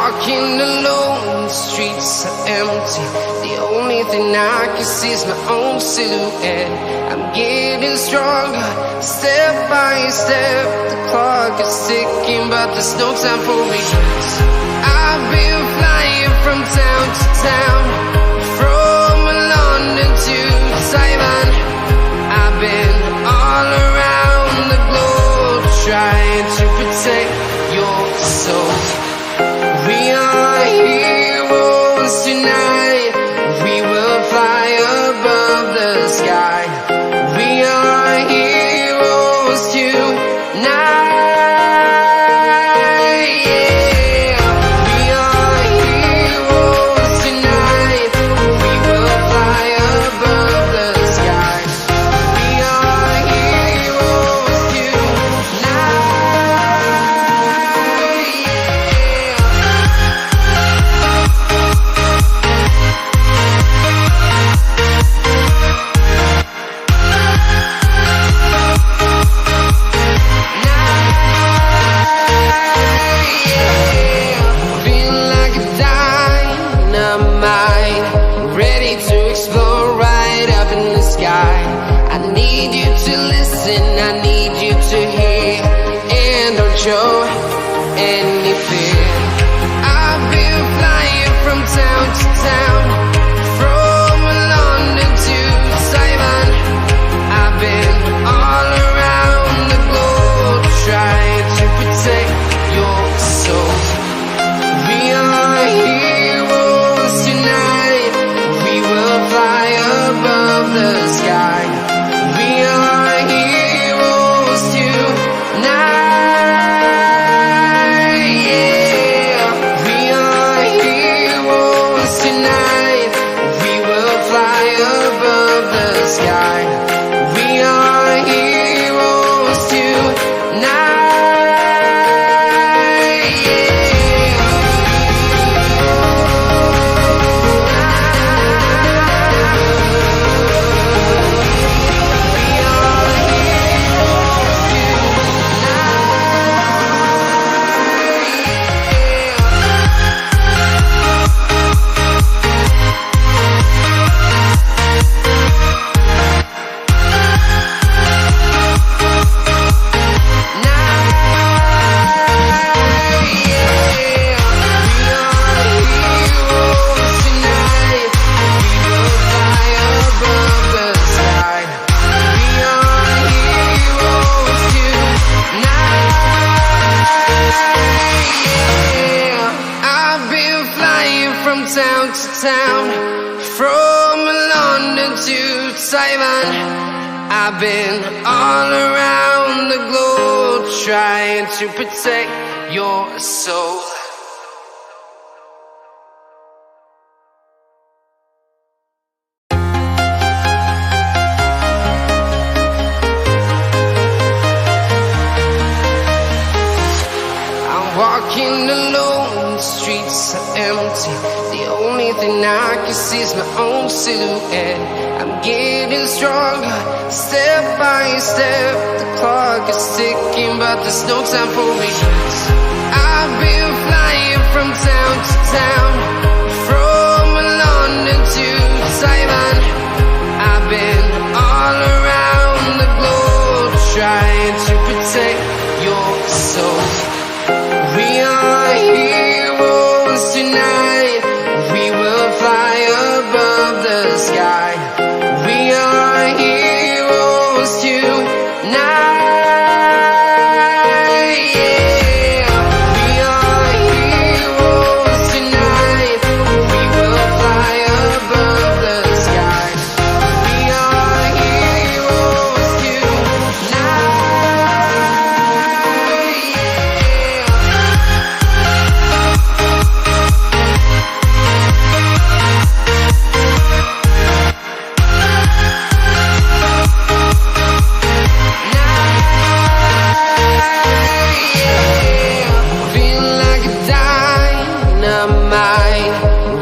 walking alone, the streets are empty. The only thing I can see is my own silhouette. I'm getting stronger, step by step. The clock is ticking, but there's no time for regrets. I've been flying from town to town, from London to Taiwan. I've been all around the globe, trying to protect your soul. We are heroes tonight. We will fly above the sky. We are heroes tonight. Yeah. We are heroes tonight. We will fly above the sky. We are heroes tonight. Feel like a dynamite, ready to explode right up in the sky. I need you to listen, I need you to hear, and don't show any fear. I've been flying from town to town, from London to Taiwan. I've been all around the globe, trying to protect your soul. We are heroes tonight. We will fly above the sky. We are heroes tonight. Yeah. We are heroes tonight. We will fly above the sky. We are heroes tonight. Town to town, from London to Taiwan. I've been all around the globe, trying to protect your soul. I'm walking alone, the streets are empty. The only thing I can see is my own silhouette. I'm getting stronger, step by step. The clock is ticking, but there's no time for regrets. I've been flying from town to town, from London to Taiwan. I've been all around the globe, trying to protect your soul. We are heroes tonight. We will fly above the sky. We are heroes tonight. Yeah. We are heroes tonight. We will fly above the sky. We are heroes tonight.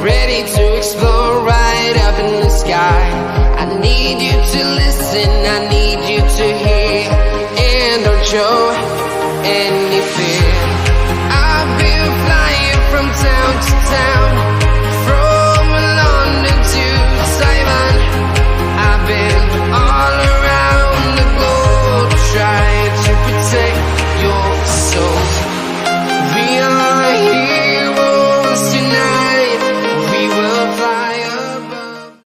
Ready to explode right up in the sky. I need you to listen, I